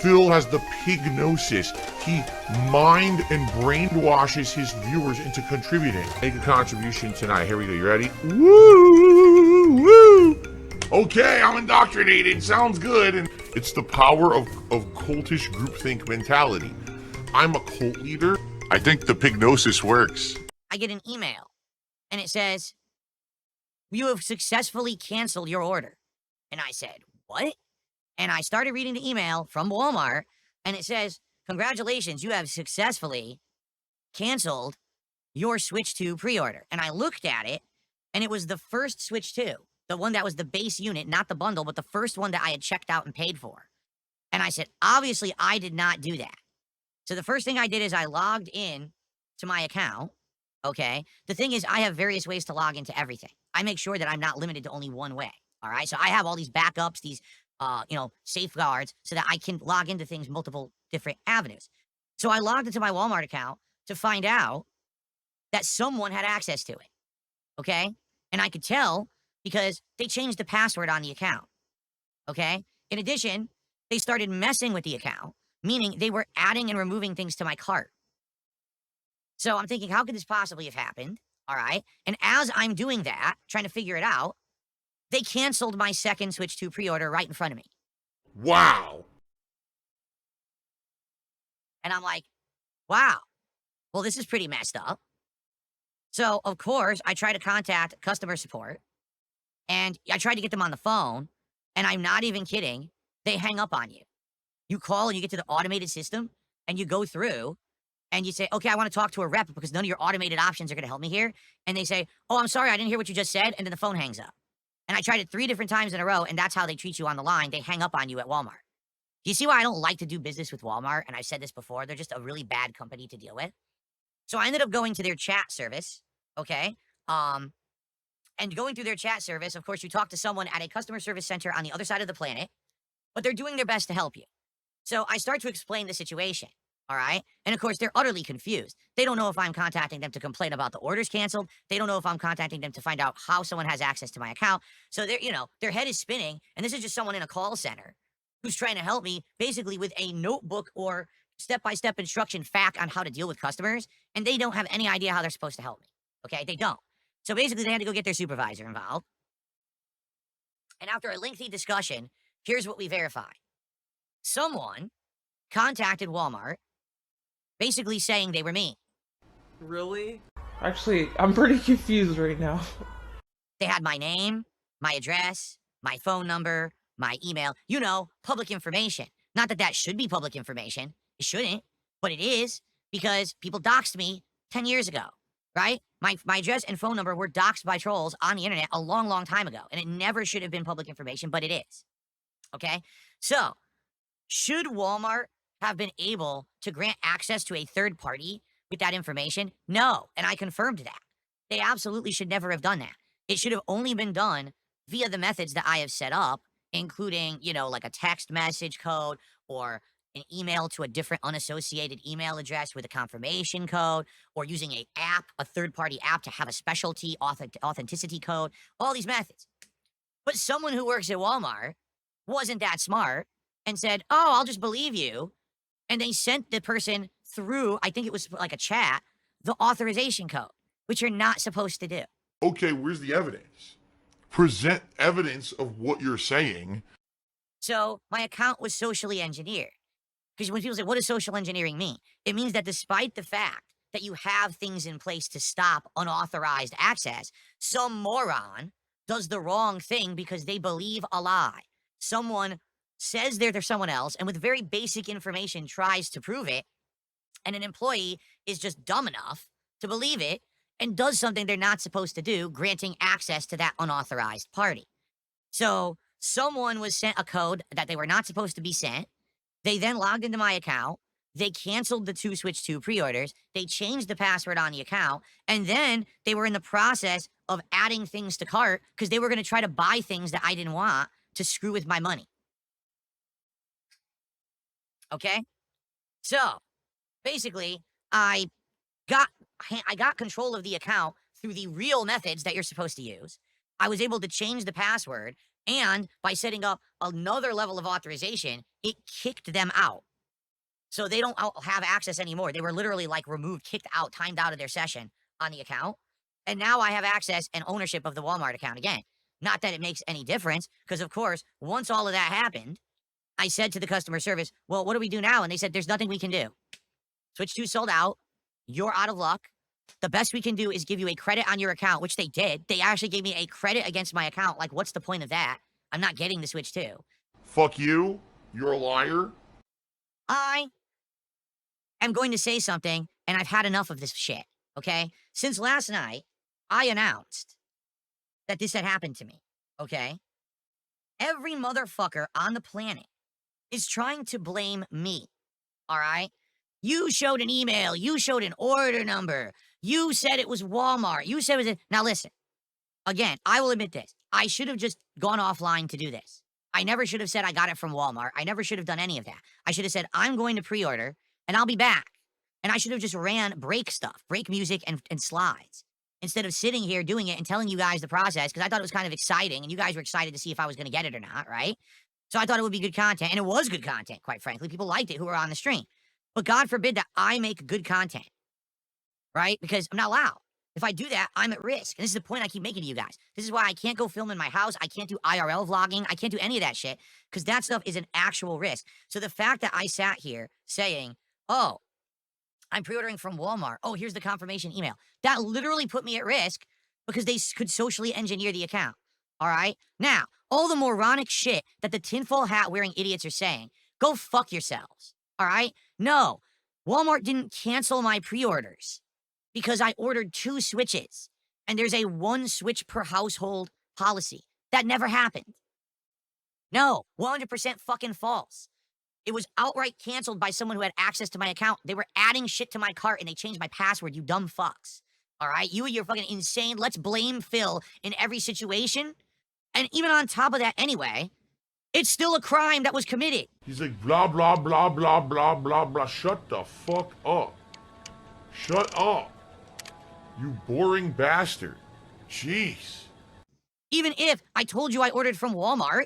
Phil has the pignosis. He mind and brainwashes his viewers into contributing. Make a contribution tonight. Here we go. You ready? Woo! Woo! Okay, I'm indoctrinated. Sounds good. And it's the power of cultish groupthink mentality. I'm a cult leader. I think the pignosis works. I get an email, and it says, "You have successfully canceled your order." And I said, "What?" And I started reading the email from Walmart, and it says, "Congratulations, you have successfully canceled your Switch 2 pre-order." And I looked at it, and it was the first Switch 2, the one that was the base unit, not the bundle, but the first one that I had checked out and paid for. And I said, obviously, I did not do that. So the first thing I did is I logged in to my account, okay? The thing is, I have various ways to log into everything. I make sure that I'm not limited to only one way, all right? So I have all these backups, these safeguards, so that I can log into things multiple different avenues. So I logged into my Walmart account to find out that someone had access to it, okay? And I could tell because they changed the password on the account, okay? In addition, they started messing with the account, meaning they were adding and removing things to my cart. So I'm thinking, how could this possibly have happened, all right? And as I'm doing that, trying to figure it out, they canceled my second Switch 2 pre-order right in front of me. Wow. And I'm like, wow, well, this is pretty messed up. So, of course, I try to contact customer support, and I tried to get them on the phone, and I'm not even kidding, they hang up on you. You call and you get to the automated system, and you go through, and you say, okay, I want to talk to a rep because none of your automated options are going to help me here. And they say, oh, I'm sorry, I didn't hear what you just said, and then the phone hangs up. And I tried it 3 different times in a row, and that's how they treat you on the line. They hang up on you at Walmart. Do you see why I don't like to do business with Walmart? And I've said this before, they're just a really bad company to deal with. So I ended up going to their chat service, okay? And going through their chat service, of course, you talk to someone at a customer service center on the other side of the planet, but they're doing their best to help you. So I start to explain the situation, all right? And of course, they're utterly confused. They don't know if I'm contacting them to complain about the orders canceled. They don't know if I'm contacting them to find out how someone has access to my account. So they're, their head is spinning, and this is just someone in a call center who's trying to help me basically with a notebook or step-by-step instruction fact on how to deal with customers, and they don't have any idea how they're supposed to help me, okay? They don't. So basically, they had to go get their supervisor involved. And after a lengthy discussion, here's what we verified. Someone contacted Walmart, basically saying they were me. Really? Actually, I'm pretty confused right now. They had my name, my address, my phone number, my email, public information. Not that that should be public information. It shouldn't, but it is because people doxed me 10 years ago, right? My address and phone number were doxed by trolls on the internet a long, long time ago, and it never should have been public information, but it is, okay? So, should Walmart have been able to grant access to a third party with that information? No, and I confirmed that. They absolutely should never have done that. It should have only been done via the methods that I have set up, including, like a text message code or an email to a different unassociated email address with a confirmation code, or using a third-party app to have a specialty authenticity code, all these methods. But someone who works at Walmart wasn't that smart and said, oh, I'll just believe you. And they sent the person through, I think it was like a chat, the authorization code, which you're not supposed to do. Okay, where's the evidence? Present evidence of what you're saying. So my account was socially engineered. Because when people say, what does social engineering mean? It means that despite the fact that you have things in place to stop unauthorized access, some moron does the wrong thing because they believe a lie. Someone says they're someone else, and with very basic information tries to prove it, and an employee is just dumb enough to believe it and does something they're not supposed to do, granting access to that unauthorized party. So someone was sent a code that they were not supposed to be sent. They then logged into my account. They canceled the 2 Switch 2 pre-orders. They changed the password on the account. And then they were in the process of adding things to cart because they were going to try to buy things that I didn't want to screw with my money. Okay? So, basically, I got control of the account through the real methods that you're supposed to use. I was able to change the password, and by setting up another level of authorization, it kicked them out. So they don't have access anymore. They were literally like removed, kicked out, timed out of their session on the account. And now I have access and ownership of the Walmart account again. Not that it makes any difference, because of course, once all of that happened, I said to the customer service, well, what do we do now? And they said, there's nothing we can do. Switch 2 sold out. You're out of luck. The best we can do is give you a credit on your account, which they did. They actually gave me a credit against my account. Like, what's the point of that? I'm not getting the Switch 2. Fuck you. You're a liar. I am going to say something, and I've had enough of this shit, okay? Since last night, I announced that this had happened to me, okay? Every motherfucker on the planet is trying to blame me, all right? You showed an email. You showed an order number. You said it was Walmart. You said it was... Now listen, again, I will admit this. I should have just gone offline to do this. I never should have said I got it from Walmart. I never should have done any of that. I should have said, I'm going to pre-order, and I'll be back. And I should have just ran break stuff, break music and slides, instead of sitting here doing it and telling you guys the process, because I thought it was kind of exciting, and you guys were excited to see if I was going to get it or not, right? So I thought it would be good content, and it was good content, quite frankly. People liked it who were on the stream. But God forbid that I make good content, right? Because I'm not allowed. If I do that, I'm at risk. And this is the point I keep making to you guys. This is why I can't go film in my house. I can't do IRL vlogging. I can't do any of that shit, because that stuff is an actual risk. So the fact that I sat here saying, oh, I'm pre-ordering from Walmart. Oh, here's the confirmation email. That literally put me at risk, because they could socially engineer the account. All right? Now, all the moronic shit that the tinfoil hat wearing idiots are saying, go fuck yourselves. All right? No, Walmart didn't cancel my pre-orders because I ordered 2 Switches, and there's a 1 Switch per household policy. That never happened. No, 100% fucking false. It was outright canceled by someone who had access to my account. They were adding shit to my cart, and they changed my password, you dumb fucks. All right? You and your fucking insane, let's blame Phil in every situation. And even on top of that anyway, it's still a crime that was committed. He's like, blah, blah, blah, blah, blah, blah, blah. Shut the fuck up. Shut up. You boring bastard. Jeez. Even if I told you I ordered from Walmart,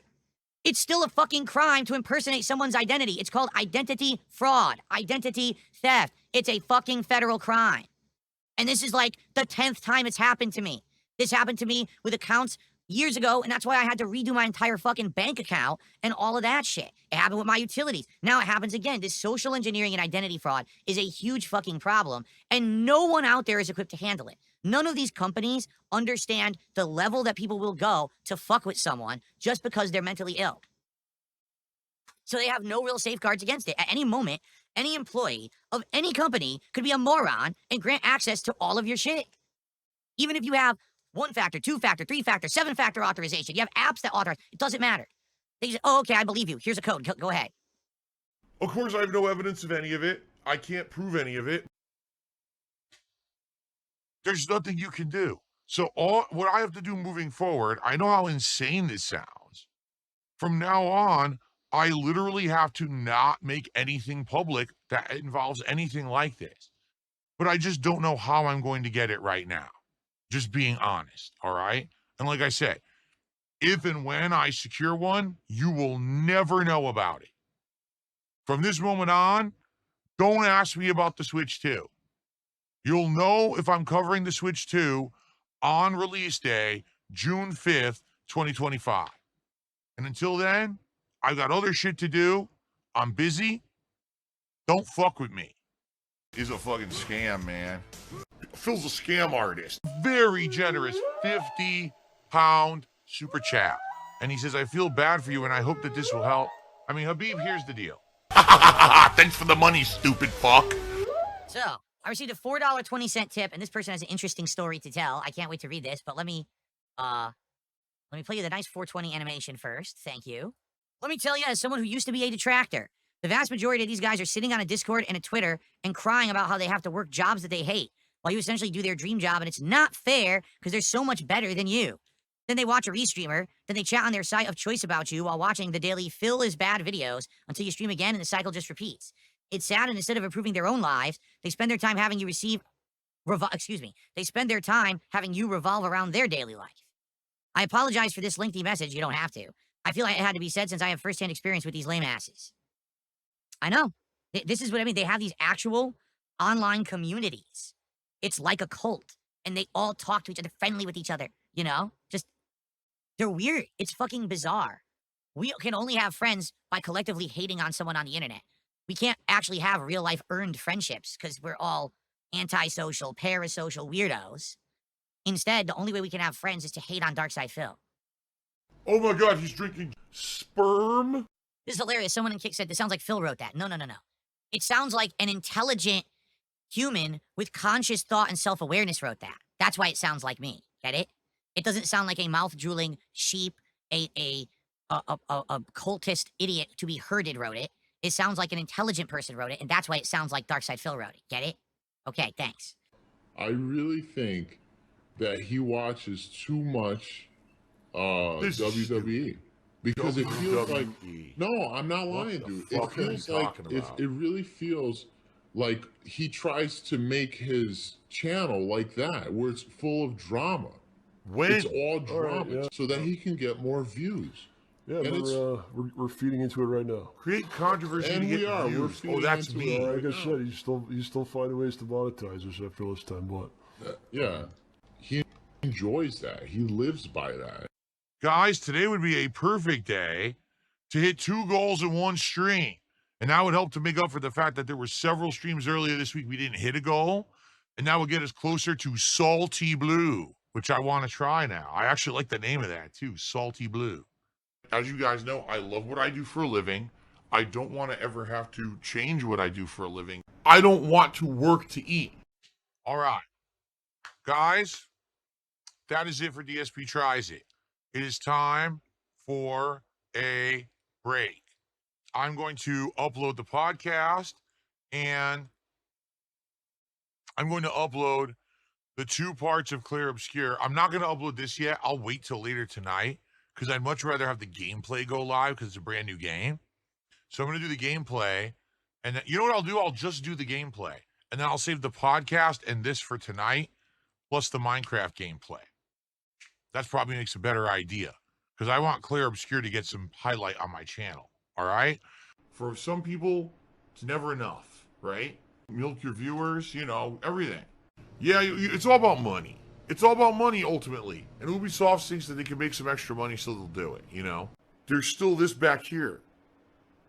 it's still a fucking crime to impersonate someone's identity. It's called identity fraud, identity theft. It's a fucking federal crime. And this is like the 10th time it's happened to me. This happened to me with accounts years ago, and that's why I had to redo my entire fucking bank account and all of that shit. It happened with my utilities. Now it happens again. This social engineering and identity fraud is a huge fucking problem, and no one out there is equipped to handle it. None of these companies understand the level that people will go to fuck with someone just because they're mentally ill. So they have no real safeguards against it. At any moment, any employee of any company could be a moron and grant access to all of your shit. Even if you have 1-factor, 2-factor, 3-factor, 7-factor authorization. You have apps that authorize. It doesn't matter. They say, oh, okay, I believe you. Here's a code. Go ahead. Of course, I have no evidence of any of it. I can't prove any of it. There's nothing you can do. So what I have to do moving forward, I know how insane this sounds. From now on, I literally have to not make anything public that involves anything like this. But I just don't know how I'm going to get it right now. Just being honest, all right? And like I said, if and when I secure one, you will never know about it. From this moment on, don't ask me about the Switch 2. You'll know if I'm covering the Switch 2 on release day, June 5th, 2025. And until then, I've got other shit to do. I'm busy. Don't fuck with me. It's a fucking scam, man. Phil's a scam artist. Very generous, 50-pound super chat. And he says, I feel bad for you, and I hope that this will help. I mean, Habib, here's the deal. Thanks for the money, stupid fuck. So, I received a $4.20 tip, and this person has an interesting story to tell. I can't wait to read this, but let me play you the nice 420 animation first. Thank you. Let me tell you, as someone who used to be a detractor, the vast majority of these guys are sitting on a Discord and a Twitter and crying about how they have to work jobs that they hate, while you essentially do their dream job, and it's not fair because they're so much better than you. Then they watch a restreamer, then they chat on their site of choice about you while watching the daily Phil is bad videos until you stream again and the cycle just repeats. It's sad, and instead of improving their own lives, they spend their time having you they spend their time having you revolve around their daily life. I apologize for this lengthy message. You don't have to. I feel like it had to be said since I have firsthand experience with these lame asses. I know. This is what I mean. They have these actual online communities. It's like a cult, and they all talk to each other, friendly with each other, you know? Just, they're weird. It's fucking bizarre. We can only have friends by collectively hating on someone on the internet. We can't actually have real life earned friendships because we're all antisocial, parasocial weirdos. Instead, the only way we can have friends is to hate on Darksydephil. Oh my god, he's drinking sperm? This is hilarious. Someone in Kick said, this sounds like Phil wrote that. No. It sounds like an intelligent human with conscious thought and self-awareness wrote that. That's why it sounds like me. Get it? It doesn't sound like a mouth-drooling sheep, a cultist idiot to be herded wrote it. It sounds like an intelligent person wrote it, and that's why it sounds like Darksydephil wrote it. Get it? Okay, thanks. I really think that he watches too much WWE because it feels like no, I'm not lying, dude. It feels like it really feels like he tries to make his channel like that, where it's full of drama. It's all drama, so that he can get more views. Yeah, we're feeding into it right now. Create controversy And to get we are. views. We're Oh, that's feeding me. into Like I said, he's still finding ways to monetize us after all this time. What? Yeah, he enjoys that. He lives by that. Guys, today would be a perfect day to hit 2 goals in 1 stream. And that would help to make up for the fact that there were several streams earlier this week we didn't hit a goal. And that would get us closer to Salty Blue, which I want to try now. I actually like the name of that too, Salty Blue. As you guys know, I love what I do for a living. I don't want to ever have to change what I do for a living. I don't want to work to eat. All right. Guys, that is it for DSP Tries It. It is time for a break. I'm going to upload the podcast, and I'm going to upload the 2 parts of Clear Obscure. I'm not going to upload this yet. I'll wait till later tonight because I'd much rather have the gameplay go live because it's a brand new game. So I'm going to do the gameplay, and then, you know what I'll do? I'll just do the gameplay, and then I'll save the podcast and this for tonight, plus the Minecraft gameplay. That's probably makes a better idea because I want Clear Obscure to get some highlight on my channel. All right. For some people, it's never enough, right? Milk your viewers, you know, everything. Yeah, it's all about money. It's all about money ultimately. And Ubisoft thinks that they can make some extra money, so they'll do it, you know? There's still this back here.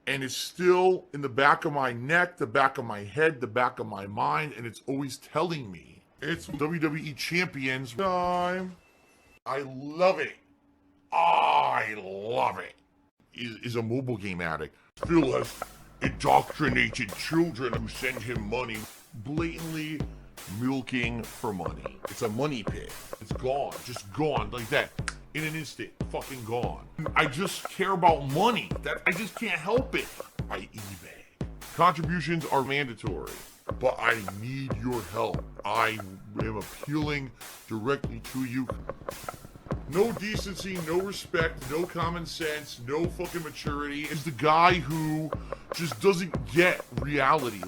And it's still in the back of my neck, the back of my head, the back of my mind, and it's always telling me it's WWE Champions time. I love it. I love it. Is a mobile game addict. Phil has indoctrinated children who send him money, blatantly milking for money. It's a money pit. It's gone, just gone like that. In an instant, fucking gone. I just care about money. That I just can't help it. I eBay. Contributions are mandatory, but I need your help. I am appealing directly to you. No decency, no respect, no common sense, no fucking maturity. Is the guy who just doesn't get reality.